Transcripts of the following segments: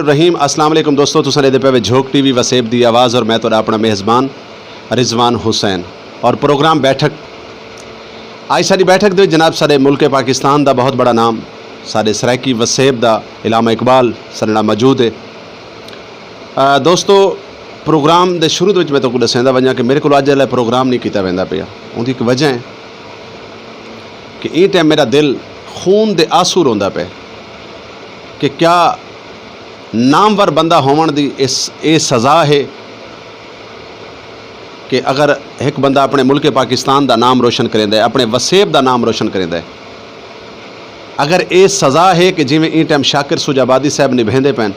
रहीम अस्सलाम वालेकुम दोस्तों, तुसां दे पे झोक टीवी वसेब दी आवाज़ और मैं तुहाडा अपना मेज़बान रिजवान हुसैन और प्रोग्राम बैठक। आज साडी बैठक दे जनाब साडे मुल्क पाकिस्तान दा बहुत बड़ा नाम साडे सराइकी वसेब दा इलामा इकबाल साडे नाल मौजूद है। दोस्तों प्रोग्राम दे शुरू में तो दसेंदा वजां कि मेरे को अज वाला प्रोग्राम नहीं किया वेंदा पिया। उनकी एक वजह है कि इस टाइम मेरा दिल खून दे आंसू रोंदा पे कि क्या नामवर बंदा होवन दी ये सज़ा है कि अगर एक बंदा अपने मुल्क पाकिस्तान का नाम रोशन करेंदा है, अपने वसेब का नाम रोशन करेंदा है, अगर ये सज़ा है कि जिमें इन टाइम शाकिर सुजाबादी साहब निभेंदे पैन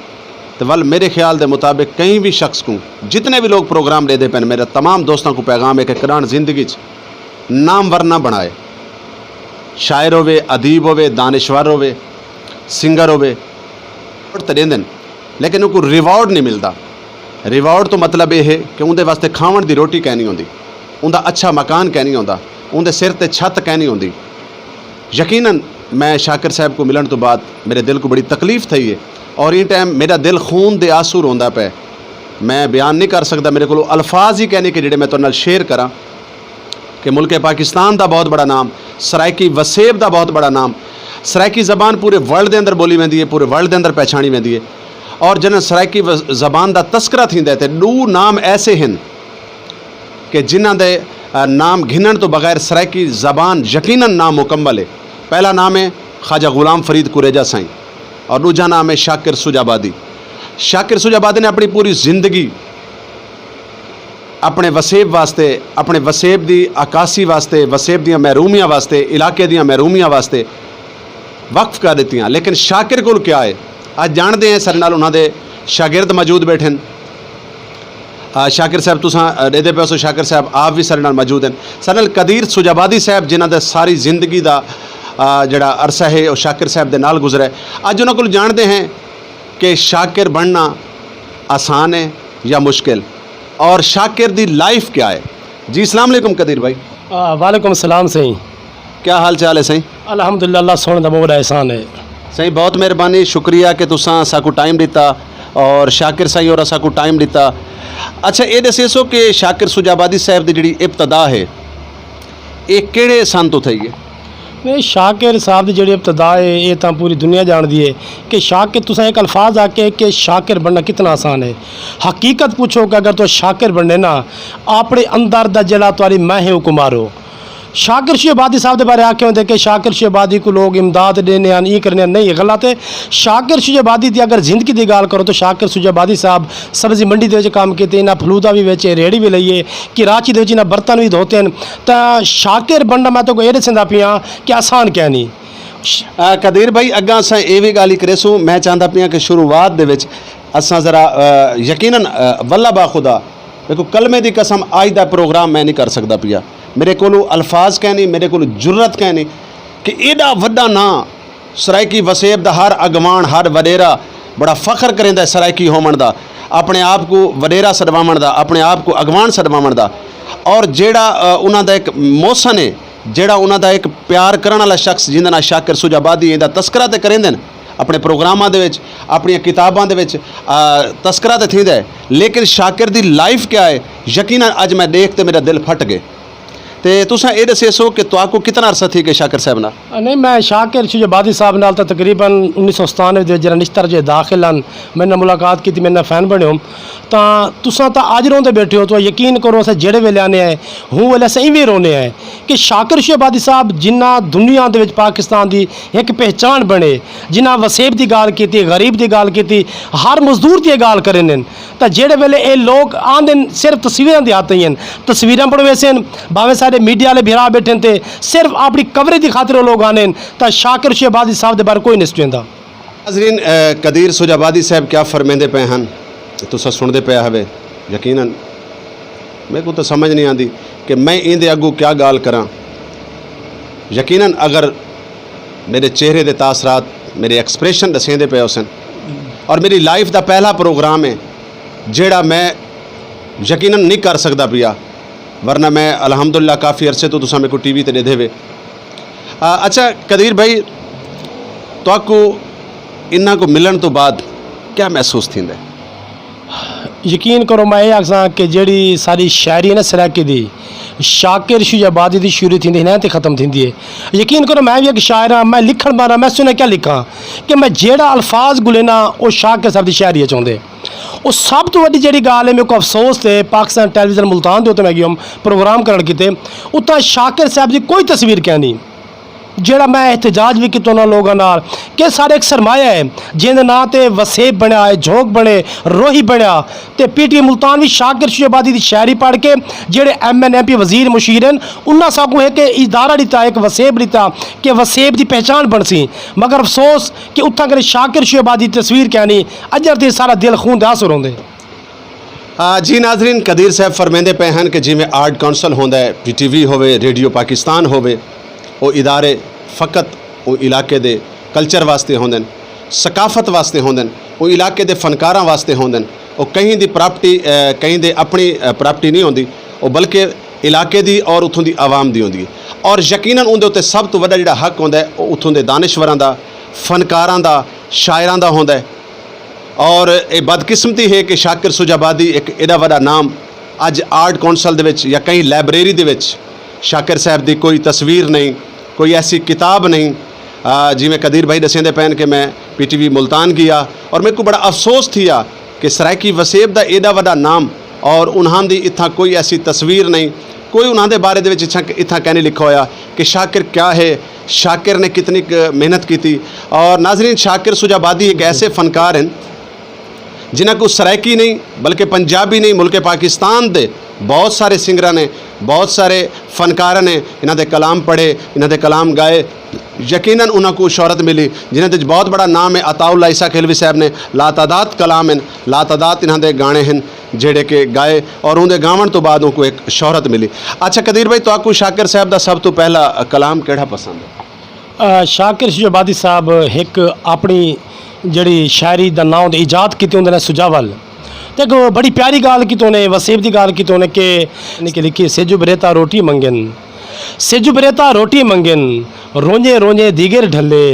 तो वल मेरे ख्याल के मुताबिक कहीं भी शख्स को जितने भी लोग प्रोग्राम लेते पैन मेरे तमाम दोस्तों को पैगाम है कि करान जिंदगी नामवर ना बनाए। शायर होवे, अदीब होवे, दानिश्वर होवे, सिंगर होवे तो देंदन लेकिन उनको रिवॉर्ड नहीं मिलता। रिवॉर्ड तो मतलब ये है कि उनके वास्ते खावन की रोटी कहनी होंदी, उनका अच्छा मकान कहनी होंदा, उनके सिर ते छत कहनी होंदी। यकीनन मैं शाकिर साहब को मिलन तो बाद मेरे दिल को बड़ी तकलीफ़ थी है और इन टाइम मेरा दिल खून दे आंसू रोंदा पे। मैं बयान नहीं कर सकता, मेरे को अल्फाज ही कहने के जिहड़े मैं तुहाडे नाल शेयर करा कि मुल्क पाकिस्तान का बहुत बड़ा नाम, सराइकी वसेब का बहुत बड़ा नाम, सराइकी ज़बान पूरे वर्ल्ड के अंदर बोली वेंदी है, पूरे वर्ल्ड के अंदर पहचानी वेंदी है। और जन सराइकी ज़बान का तस्करा थींदा है दो नाम ऐसे हैं कि जिन्हां दे नाम गिनण तो बगैर सराइकी ज़बान यकीनन नामुकम्मल है। पहला नाम है ख्वाजा गुलाम फरीद कुरेजा साईं और दूजा नाम है शाकिर सुजाबादी। शाकिर सुजाबादी ने अपनी पूरी जिंदगी अपने वसेब वास्ते, अपने वसेब की अकासी वास्ते, वसेब दी महरूमियां वास्ते, इलाके दी महरूमियां वास्ते वक्फ कर दित्तियां। लेकिन शाकिर को क्या है अज जानते हैं, सारे नाल उन्होंने शागिर्द मौजूद बैठे हैं। शाकिर साहब तुसां देते पे हो, शाकिर साहब आप भी सारे नाल मौजूद हैं। सारे नाल कदीर सुजाबादी साहब जिन्हां दा सारी जिंदगी का जड़ा अरसा है वो शाकिर साहब दे नाल गुजरा है। अज उन्होंने को जानते हैं कि शाकिर बनना आसान है या मुश्किल और शाकिर दी लाइफ क्या है। जी अस्सलाम वालेकुम कदीर भाई। वालेकुम सलाम सही, क्या हाल चाल है सही? अल्हम्दुलिल्लाह, अल्लाह सोने दा बड़ा एहसान है। सही, बहुत मेहरबानी, शुक्रिया कि तुसां साकू टाइम दिता और शाकिर साईं और साकू टाइम दिता। अच्छा ये दसो कि शाकिर सुजाबादी साहब की जिहड़ी इब्तदा है ये किहड़े सन तो थई है? नहीं, शाकिर साहब की जिहड़ी इब्तदा है ये तो पूरी दुनिया जानती है कि शाकिर तुसां एक अल्फाज आके कि शाकिर बनना कितना आसान है। हकीकत पूछो कि अगर तो शाकिर बनने ना अपने अंदर दा जिहड़ा तुहारी मैं है को मारो। शाकिर सुजाबादी साहब के बारे आखे होंगे कि शाकिर सुजाबादी को लोग इमदाद देने ये करने, नहीं गलत है। शाकिर सुजाबादी की अगर जिंदगी की गाल करो तो शाकिर सुजाबादी साहब सब्जी मंडी के काम किए, इन्हें फलूदा भी बेचे, रेहड़ी भी लईए, कराची के इन्हें बर्तन भी धोते हैं। तो शाकिर बनना मैं तो ये दसदा पिया कि आसान क्या नहीं। कदीर भाई अग्गा असां ये भी गाल करेसूँ, मैं चाहता पिया कि शुरुआत दे विच असां ज़रा यकीनन वल्ला बाखुदा देखो कलमे की कसम आज का प्रोग्राम मैं नहीं कर सकता पिया। मेरे को अल्फाज कहनी, मेरे को जुर्रत कहनी कि एडा वड्डा ना सराइकी वसेब दा हर अगवान, हर वडेरा बड़ा फख्र करेंदा सराइकी होमन दा, अपने आप को वडेरा सदवावन दा, अपने आप को अगवान सदवावन दा। और जेड़ा उन्हां दा एक मोहसन है, जेड़ा उन्हां दा एक प्यार करने वाला शख्स जिंदा नाम शाकिर सुजाबादी इहदा तस्करा तो करेंदे अपने प्रोग्रामां दे विच, अपनी किताबां दे विच तस्करा तो थींदा है। लेकिन शाकिर दी लाइफ क्या है यकीनन अज मैं देख ते मेरा दिल फट गए। तो तुसां ये दसो कि तुहाको कितना अरसा थी कि शाकिर साहब ना? नहीं, मैं शाकिर सुजाबादी साहब नाल तो तकरीबन 1997 जरा निश्तर जो दाखिल हैं मैंने मुलाकात की, मैंने फैन बने हो। तो तुसां तो अज रोंदे बैठे हो तो यकीन करो अस जेड़े वेले आने आए हूँ वेले अस इवें रोने आए कि शाकिर सुजाबादी साहब जिन्ना दुनिया दे विच पाकिस्तान की एक पहचान बने, जिन्ना वसेब की गाल की, गरीब की गाल की, हर मजदूर की गाल करें। तो जेड़े वेले ये लोग आंदे सिर्फ तस्वीरां दी आते हैं, तस्वीरां बनवेसे भावें सारे मीडिया वाले भिरा बैठे थे, सिर्फ अपनी कवरेज की खातिर लोग आने। तो शाकिर सुजाबादी साहब के बारे कोई नहीं सुनता। नाज़रीन कदीर सुजाबादी साहब क्या फरमेंदे पे हैं तुसां सुनते पे हवे। यकीनन मेरे को तो समझ नहीं आती कि मैं इनके अगू क्या गाल करा। यकीनन अगर मेरे चेहरे के तासरात, मेरे एक्सप्रेशन दसेंदे पे उसन और मेरी लाइफ का पहला प्रोग्राम है जेड़ा मैं यकीनन नहीं कर सकता पिया, वरना मैं अल्हम्दुलिल्लाह काफ़ी अरसे तो तुसां मेरे को टीवी ते दे। अच्छा कदीर भाई, तो इन्हां को मिलन तो बाद क्या महसूस थींदा है? यकीन करो मैं ये आखसां कि जेड़ी सारी शायरी है ना सराकी दी शाकिर शुजाबादी दी शुरू थी हिन ते ख़त्म थींदी है। यकीन करो मैं भी एक शायर हाँ, मैं लिखण बारा मैं सुने क्या लिखा कि मैं जेड़ा अल्फाज गुले ना वो शाकिर साहब दी शायरी चाहुंदे। वो सब तो वड्डी जेड़ी गाल है मेरे को अफसोस थे पाकिस्तान टेलीविजन मुल्तान दे उत्ते मैं गया प्रोग्राम करण कीते उत्ता शाकिर साहब दी कोई तस्वीर क्या नहीं जेड़ा मैं एहतजाज भी किया उन्होंने लोगों नाल कि सारे एक सरमाया है जिंदे नां ते वसेब बनया है झोंक बने रोही बनया ते पीटी मुल्तान भी शाकिर शुजाबादी दी शायरी पढ़ के जेड़े MNMP वजीर मुशीर हैं उन्होंने साकू है कि इदारा दिता एक वसेब दिता कि वसेब की पहचान बन सी मगर अफसोस कि उत्थां करे शाकिर शुजाबादी दी तस्वीर क्या नहीं अजर ते सारा दिल खून दे आंसू रोंदे। जी नाजरीन कदीर साहब फरमेंदे पे हैं कि जिमें आर्ट कौंसल होंदा है PTV होवे रेडियो पाकिस्तान होवे वो इदारे फ़कत वो इलाके दे कल्चर वास्ते होंदे सकाफत वास्ते होंदे वो इलाके दे फनकारां वास्ते होंदे वो कहीं दी प्रॉपर्टी कहीं दे अपनी प्रॉपर्टी नहीं होंदी वो बल्कि इलाके दी और उतों दी आवाम दी होंदी और यकीनन उनदे उत्ते सब तो वड्डा जिहड़ा हक होंदा है वो उतों दे दानिशवरां दा फनकारां दा शायरां दा होंदा है। और ये बदकिस्मती है कि शाकिर शुजाबादी एक एडा वड्डा नाम अज आर्ट कौंसल दे विच या कहीं लाइब्रेरी दे विच शाकिर साहब दी कोई तस्वीर नहीं कोई ऐसी किताब नहीं। जिमें कदीर भाई दसेंदे पैन कि मैं PTV मुल्तान गया और मेरे को बड़ा अफसोस थिया कि सराइकी वसेब दा एडा वड्डा नाम और उन्हां दी इत्थां कोई ऐसी तस्वीर नहीं कोई उन्हां दे बारे दे विच इत्थां कहने लिखा होया कि शाकिर क्या है शाकिर ने कितनी मेहनत की थी। और नाजरीन शाकिर शुजाबादी एक ऐसे फनकार हैं जिन्हें को सराइकी नहीं बल्कि पंजाबी नहीं मुल्क पाकिस्तान दे बहुत सारे सिंगरां ने बहुत सारे फनकार ने इन्हां दे कलाम पढ़े इन्हां दे कलाम गाए यकीनन उन्हां को शोहरत मिली जिन्हां दे बहुत बड़ा नाम है अताउल्ला ईसा खेलवी साहब ने लातादाद कलाम हैं लातादाद इन्हां दे गाने हैं जेड़े के गाए और उनके गावन तो बाद उनको एक शोहरत मिली। अच्छा कदीर भाई तो आपको शाकिर साहब का सब तो पहला कलाम केड़ा पसंद है? शाकिर शुजाबादी साहब एक अपनी जड़ी शायरी का नाम दे ईजाद की उन्होंने सुजावल तो एक बड़ी प्यारी गाल की उन्हें वसेब की गाल की उन्हें कि लिखी सेजु बरेता रोटी मंगन सेजु बरेता रोटी मंगन रोंजे रोंजे दीगर ढले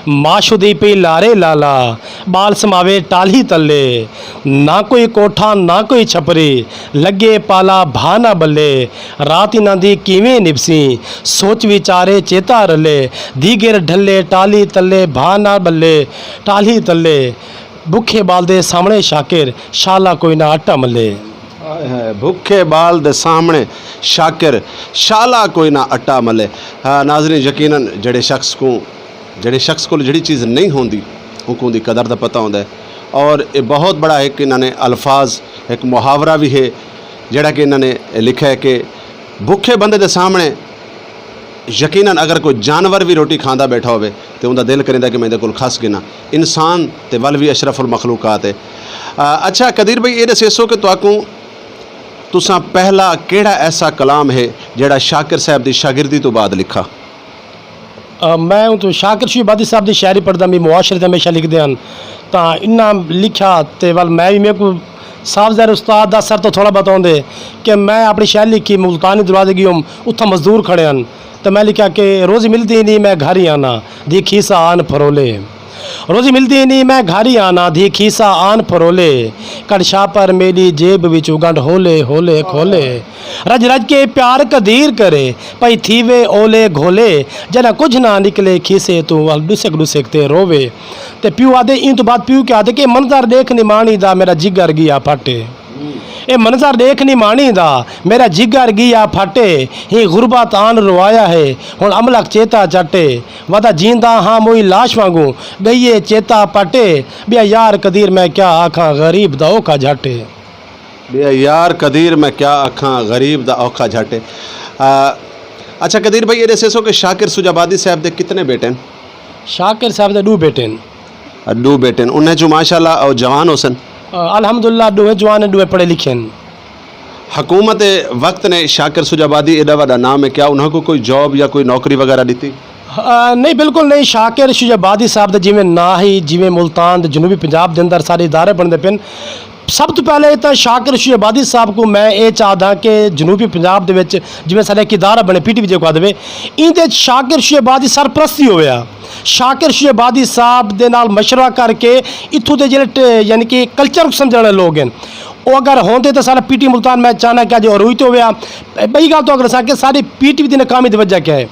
माशुदी पे लारे लाला बाल समावे टाली तले ना कोई कोठा ना कोई छपरी लगे पाला भा ना बल्ले रात इन्हां दी किवें निभसी सोच विचारे चेता रले दीगर ढले टाली तले भा ना बल्ले टाली तले भुखे बाल दे सामने शाकिर शाला कोई ना आटा मले। भुखे बाल दे सामने शाकिर शाला कोई ना आटा मले। नाज़रीन यकीनन जड़े शख्स को जड़ी चीज़ नहीं होंदी उनको दी कदर दा पता होंदा है और ये बहुत बड़ा एक इन्होंने अल्फाज एक मुहावरा भी है जड़ा कि इन्होंने लिखा है कि भुखे बंदे दे सामने यकीनन अगर कोई जानवर भी रोटी खांदा बैठा होवे तो उनका दिल करेंदा कि मैं इहदे कोल खस गिना इंसान ते वल भी अशरफुल मखलूकात है। अच्छा कदीर भाई ये दसो कि तुसां पहला केड़ा ऐसा कलाम है जड़ा शाकिर साहब की शागिर्दी तो बाद लिखा? मैं तो शाकिर शुजाबादी साहब की शायरी पढ़दा भी मुआशरे हमेशा लिखते हैं तो इन्ना लिखा तो वल मैं भी मेरे को साफ ज़ाहिर उस्ताद का सर तो थोड़ा बताओगे कि मैं अपनी शायरी लिखी मुल्तानी दरवाजे गई हूँ उत्था मजदूर खड़े हैं तो मैं लिखा कि रोज़ी मिलती नहीं मैं घर ही आना दी खीसा आन फरोले रोज़ी मिलती नहीं मैं घर ही आना दी खीसा आन फरोले कड़छा पर मेरी जेब विच उगंड होले होले खोले रज रज के प्यार कदीर करे पई थीवे ओले घोले जना कुछ ना निकले खीसे तू वल डुसक डुसक ते रोवे ते प्यू आदे इन तो बाद प्यू के आदे के मंजर देख नी मानी दा मेरा जिगर गया फटे ए मंजर देख नी मानी दा मेरा जिगर गया फटे ही गुरबत आन रोआया है हुण अमलक चेता चटे वदा जींदा हाँ मोई लाश वांगू गईए चेता पटे बिया यार कदीर मैं क्या आखा गरीब दा ओखा झटे बिया यार कदीर मैं क्या आखा गरीब दा औखा झटे। अच्छा कदीर भाई ये दसो कि शाकिर शुजाबादी साहब दे कितने बेटे हैं? शाकिर साहब दे 2 बेटे हैं। 2 बेटे हैं उन्हें जो माशाल्लाह और जवान होसन अल्हम्दुलिल्लाह 2 जवान हैं 2 पढ़े लिखे हैं। हुकूमत वक्त ने शाकिर शुजाबादी एडा वड्डा नाम है क्या उन्होंने कोई जॉब या कोई नौकरी वगैरह दी? नहीं बिल्कुल नहीं। शाकिर शुजाबादी साहब ਦਾ ਜਿਵੇਂ ਨਾਂ ਹੀ ਜਿਵੇਂ ਮੁਲਤਾਨ ਦੇ ਜਨੂਬੀ ਪੰਜਾਬ ਦੇ ਅੰਦਰ ਸਾਰੇ ਇਦਾਰੇ ਬਣਦੇ ਪਏ ਨੇ। ਸਭ ਤੋਂ ਪਹਿਲੇ ਤਾਂ ਸ਼ਾਕਿਰ ਸ਼ੁਜਾਬਾਦੀ ਸਾਹਿਬ को ਮੈਂ ਇਹ ਚਾਹਦਾ ਕਿ ਜਨੂਬੀ ਪੰਜਾਬ ਦੇ ਵਿੱਚ ਜਿਵੇਂ ਸਾਡੇ ਇੱਕ ਇਦਾਰਾ ਬਣੇ ਪੀਟੀਵੀ ਜੇ ਕਹਾ ਦੇਵੇ ਇਹਦੇ ਸ਼ਾਕਿਰ ਸ਼ੁਜਾਬਾਦੀ ਸਰਪ੍ਰਸਤੀ ਹੋਇਆ। ਸ਼ਾਕਿਰ ਸ਼ੁਜਾਬਾਦੀ ਸਾਹਿਬ ਦੇ ਨਾਲ ਮਸ਼ਵਰਾ ਕਰਕੇ ਇੱਥੋਂ ਦੇ ਜਿਹੜੇ ਯਾਨੀ ਕਿ ਕਲਚਰ ਨੂੰ ਸਮਝਣ ਵਾਲੇ ਲੋਕ ਹਨ ਉਹ अगर होंगे तो सारा पीटी मुल्तान मैं चाहना कि अज रोई तो होया बई गल तो अगर कि सारी पीटीवी की नाकामी की वजह क्या है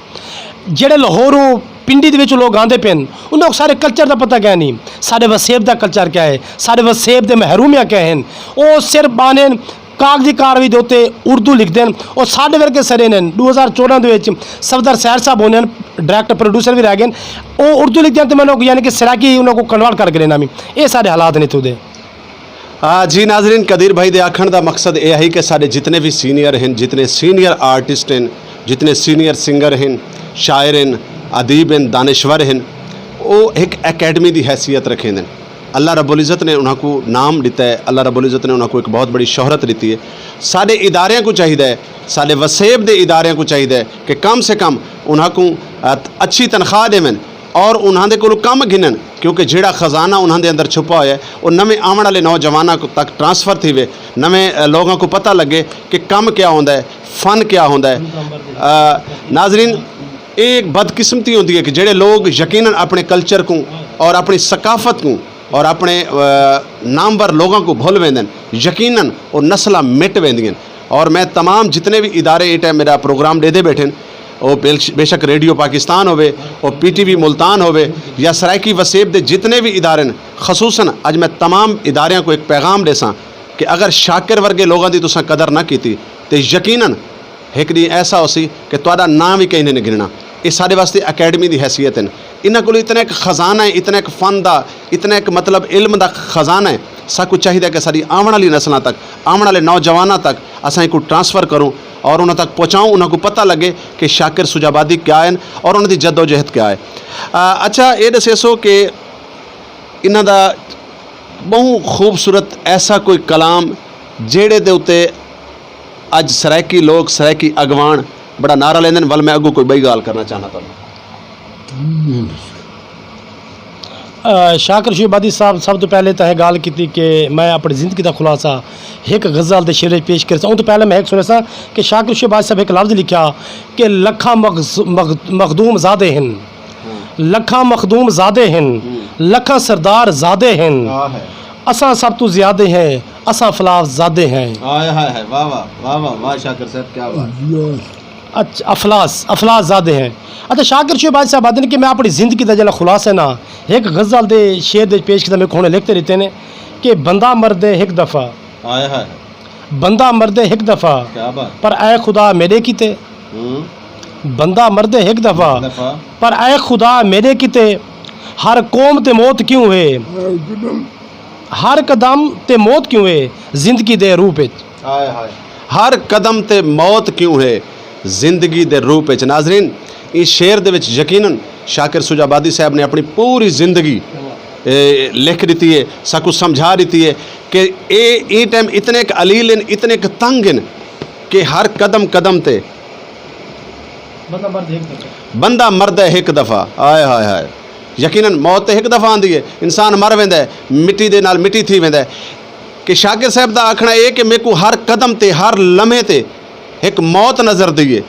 जेड़े लाहौरों पिंडी ਦੇ ਵਿੱਚ ਲੋਕ ਆਉਂਦੇ ਪਏ ਉਹਨਾਂ ਨੂੰ ਸਾਰੇ ਕਲਚਰ ਦਾ ਪਤਾ ਕਿਆ ਨਹੀਂ ਸਾਡੇ ਵਸੇਬ ਦਾ ਕਲਚਰ ਕਿਆ ਹੈ ਸਾਡੇ ਵਸੇਬ ਦੇ ਮਹਿਰੂਮੀਆਂ ਕਿਆ ਹਨ ਉਹ ਸਿਰਫ ਬਾਨੇ ਕਾਗਜ਼ੀ ਕਾਰਵਾਈ ਦੇ ਉੱਤੇ ਉਰਦੂ ਲਿਖਦੇ ਹਨ ਉਹ ਸਾਡੇ ਵਰਗੇ ਸਰੇ ਨੇ 2014 ਦੇ ਵਿੱਚ ਸਫਦਰ ਸੈਰ ਸਾਹਿਬ ਹੋਣੇ ਡਾਇਰੈਕਟਰ ਪ੍ਰੋਡਿਊਸਰ ਵੀ ਰਹਿ ਗਏ ਉਹ ਉਰਦੂ ਲਿਖਦੇ ਹਨ ਤੇ ਮੈਨੂੰ ਯਾਨੀ ਕਿ ਸਰਾਕੀ ਉਹਨਾਂ को ਕਨਵਰਟ ਕਰਕੇ ਲੈਣਾ ਵੀ ਇਹ ਸਾਡੇ ਹਾਲਾਤ ਨੇ ਤੁਦੇ जी नाजरीन कदीर भाई दे आखण का मकसद यह है कि सारे जितने भी सीनियर हैं जितने सीनियर आर्टिस्ट हैं जितने सीनियर सिंगर हैं शायर हैं अदीब हैं दानश्वर हैं वो एक अकैडमी की हैसियत रखें हैं। अल्लाह रब्बुल इज़्ज़त ने उन्होंने नाम दिता है अल्लाह रब्बुल इज़्ज़त ने उन्होंने एक बहुत बड़ी शोहरत दी है। सारे इदारे को चाहिए सारे वसेब के इदारे को चाहिए कि कम से कम उन्होंने अच्छी तनख्वाह देवें और उन्होंने को कम गिनन क्योंकि जोड़ा खजाना उन्होंने अंदर छुपा हुआ है वो नवे आने वाले नौजवानों तक ट्रांसफ़र थी वे नवे लोगों को पता लगे कि कम क्या होता है फ़न क्या होता है। नाजरीन एक बदकिस्मती होती है कि जोड़े लोग यकीनन अपने कल्चर को और अपनी सकाफत को और अपने नामवर लोगों को भूल वेंदे यकीनन वो नस्लां मिट वेंदियां। और मैं तमाम जितने भी इदारे ये टाइम मेरा प्रोग्राम देते बैठे वो बेशक रेडियो पाकिस्तान होवे और पीटीवी मुल्तान होवे या सराइकी वसेब दे जितने भी इदारे हैं खसूसन अज मैं तमाम इदारियां को एक पैगाम देसा कि अगर शाकिर वर्गे लोगों की तुसां कदर ना की तो यकीनन एक दिन ऐसा हो सी कि तुहाडा नाम भी कहीं नहीं गिनना। ये सारे वास्ते अकैडमी की हैसियत है इन्हां कोल इतना एक खजाना है इतना एक फ़न का इतना एक मतलब इल्म का खजाना है सब कुछ चाहिए कि सारी आने वाली नस्लों तक आने वाले नौजवानों तक असां इनको ट्रांसफ़र करूँ और उन्होंने तक पहुँचाऊँ उन्होंने पता लगे कि शाकिर शुजाबादी क्या है और उन्होंने जद्दोजहद क्या है। अच्छा ये दसो कि इन्हां दा बहु खूबसूरत ऐसा कोई कलाम जेड़े दे उत्ते अज सराइकी लोग सराइकी अगवान बड़ा नारा लेंदे ने वल मैं अगू कोई बई गाल करना चाहना तुहानू। शाकिर शुजाबादी साहब सब तो पहले तो यह गल की कि मैं अपनी जिंदगी का खुलासा एक गज़ल के शेर पेश कर तो पहले मैं एक सुने सा कि शाकिर शुजाबादी साहब एक लफ्ज़ लिखा कि लखा मखदूम ज़ादे हैं लखा मखदूम ज़ादे हैं लखा सरदार ज़ादे हैं असा सब तो ज़्यादे हैं असा फलाफ ज़ादे हैं। वाह वाह वाह वाह वाह शाकिर साहब क्या बात। अच्छा अफलास ज़ादे हैं। अच्छा शाकिर शुजाबादी साहब आदि कि मैं अपनी ज़िंदगी का जरा खुलासा ना एक गज़ल दे शेर दे पेश किया मेरे को लिखते रहते हैं कि बंदा मरदे एक दफ़ा बंदा मरदे एक दफ़ा पर ऐ खुदा मेरे किते बंदा मरदे एक दफ़ा पर ऐ खुदा मेरे किते हर कौम ते मौत क्यों है हर कदम ते मौत क्यों है जिंदगी दे रूप हर कदम ते मौत क्यों है जिंदगी दे रूप। नाजरीन इस शेर दे विच यकीनन शाकिर शुजाबादी साहब ने अपनी पूरी ज़िंदगी लिख दी है सब कुछ समझा दी है कि ये टाइम इतने एक अलील हैं इतने एक तंग हैं कि हर कदम कदम ते बंदा मरद है एक दफ़ा आए हाय हाय यकीनन मौत एक दफ़ा आती है इंसान मर वेंदा है मिट्टी दे नाल मिट्टी थी वेंदा है कि शाकिर साहब का आखना ये कि मेरे को हर कदम ते हर लम्हे ते एक मौत नज़र दी है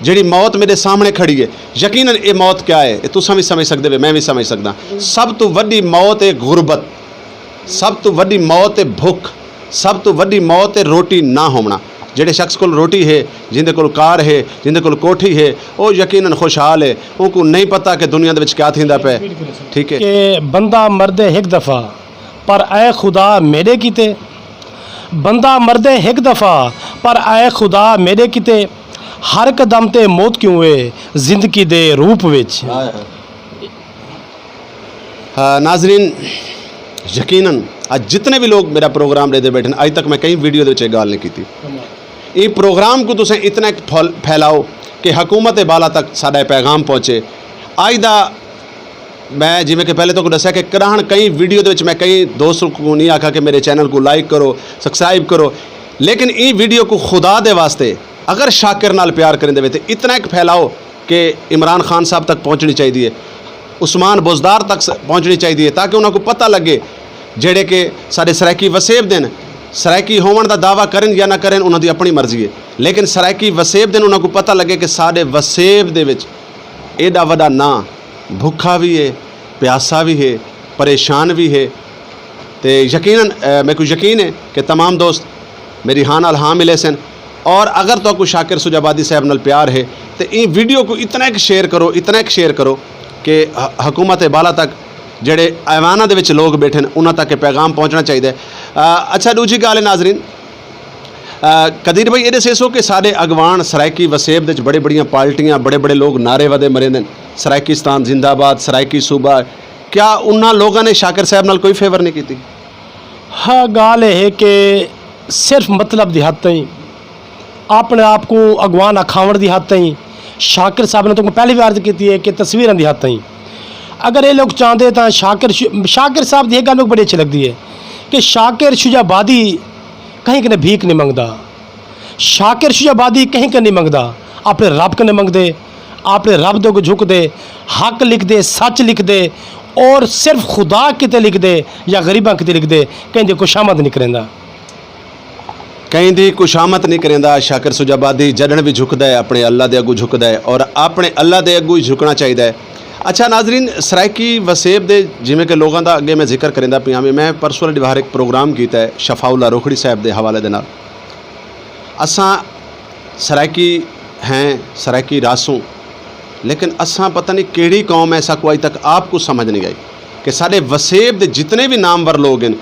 जी मौत मेरे सामने खड़ी है। यकीनन ये मौत क्या है ये तुसां भी समझ सकते हो मैं भी समझ सकदा। सब तो वड्डी मौत है गुरबत सब तो वड्डी मौत है भुख सब तो वड्डी मौत है रोटी ना होना। जेड़े शख्स को रोटी है जिंदे को कार है जिंदे को कोठी है वो यकीनन खुशहाल है उनको नहीं पता कि दुनिया दे विच क्या थींदा पे। ठीक है कि बंदा मरदे एक दफ़ा पर ऐ खुदा मेरे किते बंदा मरदे एक दफ़ा पर ऐ खुदा मेरे किते हर कदम ते मौत क्यों है जिंदगी दे रूप विच। नाजरीन यकीनन आज जितने भी लोग मेरा प्रोग्राम लेते बैठे अज तक मैं कई वीडियो दे गल नहीं की ये प्रोग्राम को तुसें इतना फैलाओ कि हुकूमत बाला तक साडा पैगाम पहुँचे। अज दा मैं जिमें कि पहले तो दसिया कि कराहन कई वीडियो दे मैं कई दोस्तों को नहीं आखा कि मेरे चैनल को लाइक करो सबसक्राइब करो लेकिन ये वीडियो को खुदा दे वास्ते अगर शाकिर नाल प्यार करें दे तो इतना एक फैलाओ कि इमरान खान साहब तक पहुँचनी चाहिए, उस्मान बुज़दार तक पहुँचनी चाहिए, ताकि उन्होंने पता लगे ਜਿਹੜੇ कि साढ़े सरायकी वसेब दिन सरायकी होवन का दावा करें या ना करें उन्होंने अपनी मर्जी है, लेकिन सरायकी वसेब दिन उन्होंने पता लगे कि साढ़े वसेब दे विच एडा वड्डा ना भुखा भी है, प्यासा भी है, परेशान भी है। तो यकीनन मेरे को यकीन है कि तमाम दोस्त मेरी हाँ नाल हाँ मिले सन। और अगर तो को शाकिर सुजाबादी साहब नाल प्यार है तो ये वीडियो को इतना एक शेयर करो, इतना एक शेयर करो कि हुकूमत बाला तक ਜਿਹੜੇ ऐवाना ਦੇ ਵਿੱਚ लोग बैठे हैं उन्होंने तक पैगाम पहुँचना चाहिए। अच्छा दूजी गल है नाजरीन, कदीर भाई ये सेसो कि साढ़े अगवान सरायकी वसेब दे बड़े बड़ियाँ पार्टियाँ बड़े बड़े लोग नारे वदे मरे हैं, सरायकीस्तान जिंदाबाद, सरायकी सूबा, क्या उन्होंने लोगों ने शाकिर साहब नाल कोई फेवर नहीं की? हाँ गाल है कि सिर्फ मतलब दी हद ताईं अपने आप को अगवान अखावण दी हद ताईं शाकिर साहब ने तो पहले भी अर्ज की है कि तस्वीरों की हद ताईं अगर ये लोग चाहते तो शाकिर साहब की एक गल बड़ी अच्छी लगती है कि शाकिर शुजाबादी कहीं कने भीख नहीं मंगता, शाकिर शुजाबादी कहीं का नहीं मंगता, अपने रब कने मंगते, अपने रब दे को झुक दे, हक लिख दे, सच लिख दे और सिर्फ खुदा किते लिख दे या गरीबा किते लिख दे, कहीं खुशामद नहीं करेंदा, कहीं दी खुशामत नहीं करेंदा। शाकिर सुजाबादी जड़न भी झुकदा है, अपने अल्लाह दे अगू झुकदा है और अपने अल्लाह दे अगू ही झुकना चाहिए है। अच्छा नाजरीन, सरायकी वसेब दे जिमें कि लोगों का अगे मैं जिक्र करेंदा पिया, मैं परसों बाहर एक प्रोग्राम किया है शफाउल्ला रोखड़ी साहब के हवाले दे नाल। असां सरायकी हैं, सरायकी रासूं, लेकिन असां पता नहीं केड़ी कौम ऐसा को अज तक आपको समझ नहीं आई कि साढ़े वसेब दे जितने भी नामवर लोग हैं,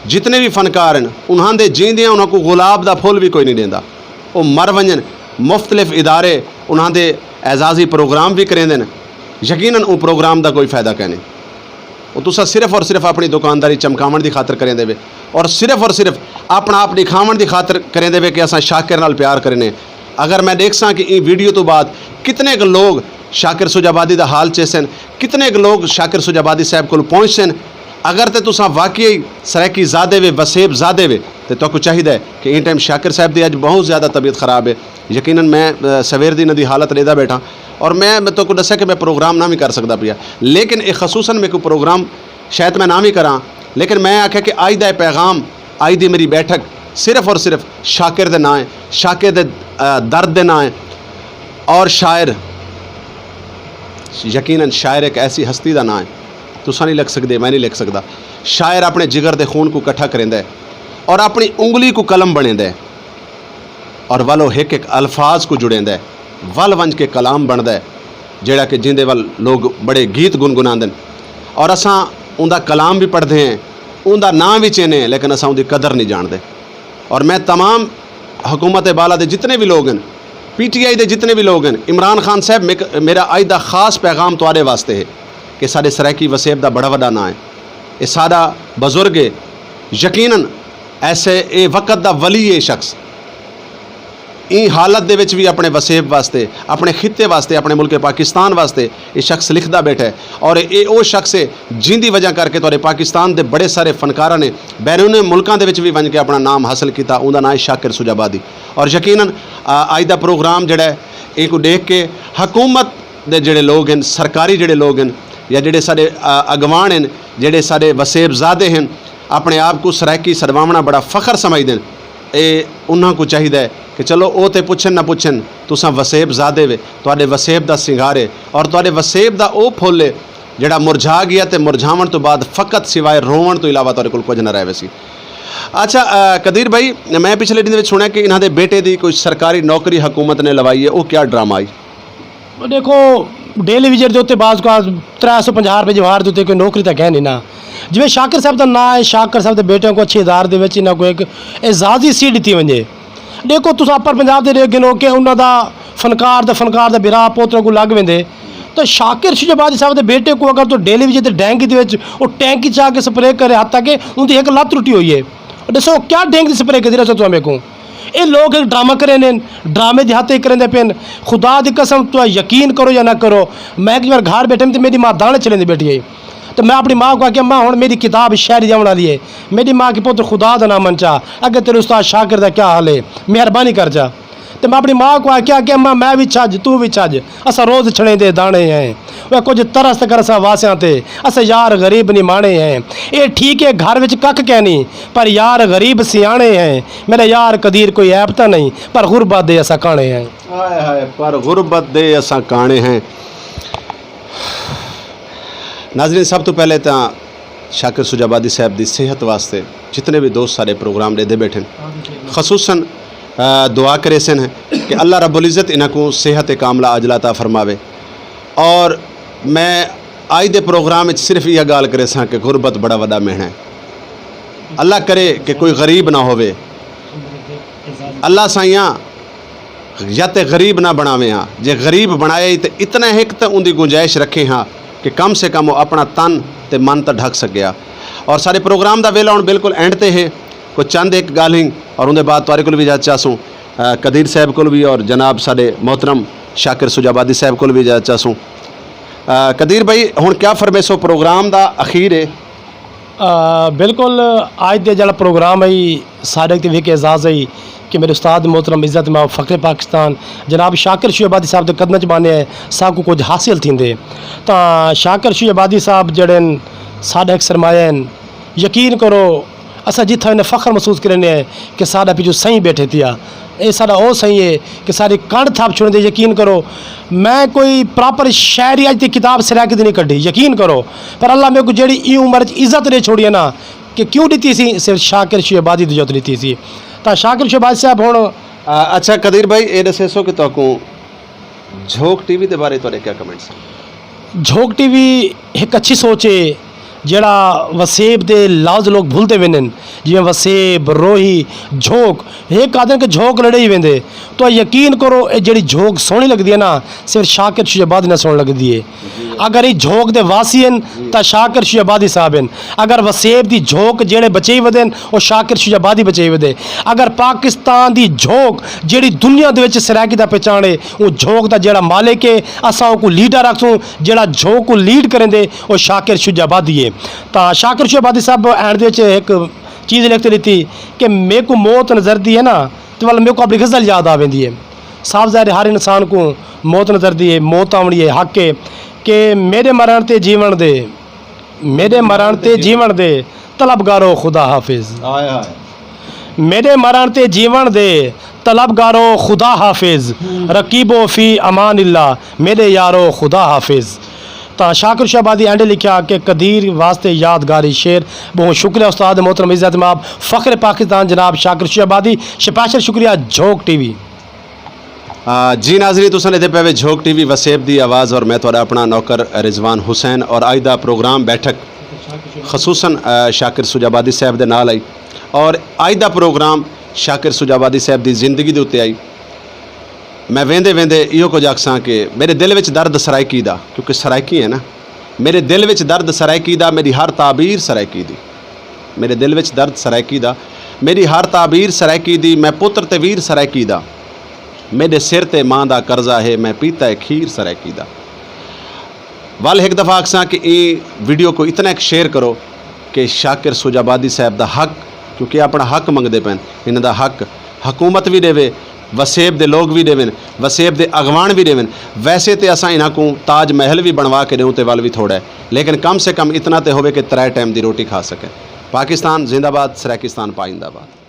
जितने भी फनकार हैं, उन्होंने जींदे उन्होंने गुलाब का फुल भी कोई नहीं देंदा। वो मर वंजन, मुख्तलिफ इदारे उन्होंने एजाजी प्रोग्राम भी करेंदे हैं, यकीनन वो प्रोग्राम का कोई फ़ायदा कहने, वो तुसा सिर्फ और सिर्फ अपनी दुकानदारी चमकावन की खातर करें देवे और सिर्फ अपना आप दिखावन की खातर करें देवे कि असां शाकिर नाल प्यार करने। अगर मैं देख सा कि ये वीडियो तो बाद कितने क लोग शाकिर सुजाबादी का हाल चेसन, कितने क लोग शाकिर सुजाबादी साहब को पहुँच सन, अगर तो तुसा वाकई सरायकी ज़ादे वे वसेब ज़ादे वे तो चाहिए कि इन टाइम शाकिर साहब की अज बहुत ज़्यादा तबीयत ख़राब है। यकीनन मैं सवेर दी नदी हालत लेदा बैठा और मैं तो को दसा कि मैं प्रोग्राम ना भी कर सकता पिया, लेकिन एक खसूसन मैं कोई प्रोग्राम शायद मैं ना भी करा, लेकिन मैं आख्या कि अज दा पैगाम, अज दी मेरी बैठक सिर्फ और सिर्फ शाकिर दे नाम है, शाकिर दे दर्द दे नाम है। और शायर, यकीनन शायर एक ऐसी हस्ती का नाम है, तुसा नहीं लिख सकते, मैं नहीं लिख सकता। शायर अपने जिगर के खून को इकट्ठा करेंदा है और अपनी उंगली को कलम बनेंदा है और वालो एक एक अल्फाज को जुड़ेंदा है, वल वंज के कलाम बनता है जोड़ा कि जिंदे वल लोग बड़े गीत गुनगुनाते हैं और असां उनका कलाम भी पढ़ते हैं, उनका नाम भी चेने हैं, लेकिन असां उनकी कदर नहीं जानते। और मैं तमाम हुकूमत बाला के जितने भी लोग हैं, PTI के जितने भी लोग हैं, इमरान खान साहब मेरा अज का खास पैगाम तुहाडे वास्ते है कि साढ़े सरायकी वसेब का बड़ा वड्डा नाम है, ये साड़ा बजुर्ग है, यकीनन ऐसे ये वक़्त का वली है शख्स, ई हालत दे विच भी अपने वसेब वास्ते, अपने खिते वास्ते, अपने मुल्क पाकिस्तान वास्ते ये शख्स लिखता बैठा है। और ये वो शख्स है जिंदी वजह करके तुहाडे पाकिस्तान के बड़े सारे फनकारा ने बैरूनी मुल्कों के भी वन के अपना नाम हासिल किया, उनका नाम है शाकिर सुजाबादी। और यकीनन अज का प्रोग्राम जोड़ा है एक देख के हुकूमत के जोड़े लोग हैं, सरकारी जोड़े लोग हैं या जोड़े साढ़े अगवान हैं, जोड़े साढ़े वसेबजादे हैं, अपने आप को सरायकी सदवावना बड़ा फ़ख्र समझते हैं। ये उन्होंने को चाहिए कि चलो वो तो पुछन ना पुछन, तुसा वसेबजादे वे, तुहाडे वसेब का सिंगार है और तुहाडे वसेब का वो फुल है जोड़ा मुरझा गया तो मुरझावन तो बाद फ़कत सिवाय रोवन तो इलावा तुहाडे कोल कुछ ना रहे सी। अच्छा कदीर भाई, मैं पिछले दिन सुनिया कि इन्होंने बेटे की कोई सरकारी नौकरी हुकूमत ने लवाई है, वो क्या ड्रामा आई? देखो डेली विजट के उत्ते बाज़ को 350 रुपये जवाहर के कोई नौकरी तो है नहीं ना, जिमें शाकिर साहब का ना है, शाकिर साहब के बेटे को अच्छे इदारे के इन्होंने को एक एजाजी सीट दी वजे। देखो तुम अपर पंजाब के गिनो कि उन्होंने फनकार का बिरा पोतरा को लग वेंदे, तो शाकिर शुजाबादी साहब के बेटे को अगर तो डेली विजट डैंकी वो टैंकी चा के स्प्रे करे हद तक उनकी एक लत्त टुटी हुई है। दसो क्या टैंक की स्प्रे करी रहा मेरे को? ये लोग एक ड्रामा करे ने, ड्रामे की हाथ करेंदे पेन। खुदा की कसम तो यकीन करो या ना करो, मैं एक बार घर बैठे में तो मेरी माँ दाने चलेंदी बैठी है, तो मैं अपनी माँ को आख्या माँ हूँ मेरी किताब शायरी जाने वाली है, मेरी माँ की पुत्र खुदा का नाम मन चा, अगर तेरे उस्ताद शाकिर का क्या हाल है, मेहरबानी कर जा। तो मैं अपनी माँ को आख्या कि अम्मा मैं भी छज तू भी छज, असा रोज़ छने दे दाने हैं, वह कुछ तरस कर सा वासियां ते अस यार गरीब नहीं माने हैं। ये ठीक है घर विच कख कहनी, पर यार गरीब सियाने हैं, मेरे यार कदीर कोई ऐप तो नहीं, पर गुरबत दे असा काने हैं। हाय हाय, पर गुरबत दे असा काने हैं। नाज़रीन, सब तो पहले तो शाकिर सुजाबादी साहब की सेहत वास्ते जितने भी दोस्त सारे प्रोग्राम लेते बैठे खसूसन दुआ करे सन कि अल्लाह रब्बुल इज़्ज़त इन्हों सेहत कामला अजला अता फरमावे। और मैं आज दे प्रोग्राम में सिर्फ यह गाल करे सा कि गुरबत बड़ा वड्डा महना है। अल्लाह करे कि कोई गरीब ना होवे, अल्लाह साइयां या तो गरीब ना बनावे हाँ, जे गरीब बनाए तो इतना एक तो उनकी गुंजाइश रखे हाँ कि कम से कम वो अपना तन ते मन तो ढक सकिया। और सारे प्रोग्राम का वेला हूँ बिल्कुल एंड ते है, कोई चंद एक गल ही और उनके बाद तुहाडे कोल भी इजाजत चाहसूँ कदीर साहब को भी और जनाब साडे मोहतरम शाकिर सुजाबादी साहब को भी इजाजत चाहसूँ। कदीर भाई हुण क्या फरमेसो प्रोग्राम का अखीर है? बिल्कुल आज दे जड़ा प्रोग्राम है सारे ते वेख एजाज़ है कि मेरे उस्ताद मोहतरम इज़्ज़त माब फ़ख्र पाकिस्तान जनाब शाकिर सुजाबादी साहब के कदम च माने सब को कुछ हासिल थींदे। तो शाकिर सुजाबादी साहब जड़े साडा एक सरमाया हैं, यकीन करो असा जिथा इन्हें फ़ख्र महसूस करने हैं कि साडा पिछू सही बैठे थिया, ये साडा वो सही है कि सारी कंड थाप छुड़े। यकीन करो मैं कोई प्रॉपर शायरी अज तक किताब सिरा के नहीं कढ़ी, यकीन करो, पर अल्लाह मेरे को जी ई उम्र इज़्ज़त नहीं छोड़ी है ना कि क्यों दी सी, सिर्फ शाकिर सुजाबादी की जरूरत दी सी। तो शाकिर सुजाबादी साहब हुण अच्छा कदीर भाई ये दसो कि तुहानू झोंक टीवी के बारे तुहाडे क्या कमेंट्स? झोंक टीवी एक अच्छी सोच है जड़ा वसेब दे लफ्ज़ लोग भूलते वेंदे, जिवें वसेब रोही झोंक, एक आदमी के झोंक लड़े ही वेंदे। तो यकीन करो ये जड़ी झोंक सोहनी लगती है ना सिर्फ शाकिर सुजाबादी ना सोहनी लगती है। अगर ये झोंक दे वासी हैं तो शाकिर सुजाबादी साहब हैं, अगर वसेब की झोंक जेड़े बचे वदे वो शाकिर सुजाबादी बचे वदे, अगर पाकिस्तान की झोंक जेड़ी दुनिया दे विच सराकी दा पहचाने वो झोंक दा जेड़ा मालिक है असां को लीडर रखसूँ जेड़ा झोंक को लीड करेंदे वो शाकिर सुजाबादी है। तो शाकिर सुजाबादी साहब एंड एक चीज़ लिखते रहती कि मेरे को मौत नज़र दी है ना तो वाल मेरे को अपनी गज़ल याद आ वेंदी है। साफ ज़ाहिर हर इंसान को मौत नज़र दी है, मौत आवनी है हक है कि मेरे मरण ते जीवन दे, मेरे मरण ते जीवन दे तलबगारो खुदा हाफिज़, मेरे मरण ते जीवन दे तलबगारो खुदा हाफिज़, रकीबो फ़ी अमानिल्ला मेरे यारो खुदा हाफिज़। तो शाकिर सुजाबादी एंड लिखा कि कदीर वास्ते यादगारी शेर। बहुत शुक्रिया उस्ताद मोहतरम इज़्ज़त माब फ़ख्र पाकिस्तान जनाब शाकिर सुजाबादी, स्पेशल शुक्रिया झोंक टीवी। जी नाज़रीन, तुसां इहदे पे झोंक टीवी वसेब दी आवाज़ और मैं तुहाडा अपना नौकर रिजवान हुसैन और अज दा प्रोग्राम बैठक खसूसन शाकिर सुजाबादी साहब दे नाल आई और अज दा प्रोग्राम शाकिर सुजाबादी साहब दी जिंदगी दे उत्ते आई। मैं वेंदे वेंदे इहो कुछ आखसां कि मेरे दिल विच दर्द सराइकी दा, क्योंकि सराइकी है ना, मेरे दिल विच दर्द सराइकी दा, मेरी हर ताबीर सराइकी दी, मेरे दिल विच दर्द सराइकी दा, मेरी हर ताबीर सराइकी दी, मैं पुत्र ते वीर सराइकी दा, मेरे सिर ते मां दा कर्जा है, मैं पीता है खीर सराइकी दा। वाल एक दफ़ा आखसां कि ये वीडियो को इतना एक शेयर करो कि शाकिर सुजाबादी साहब दा हक, क्योंकि अपना हक मंगते पैन, इन्हां दा हक हुकूमत भी देवे, वसेब दे लोग भी देवन, वसेब दे अगवान भी देवन। वैसे तो असा इन्हों को ताज महल भी बनवा के देऊँ तो वाल भी थोड़ा है, लेकिन कम से कम इतना तो होवे कि 3 टाइम की रोटी खा सके। पाकिस्तान जिंदाबाद, सराकिस्तान पाइंदाबाद।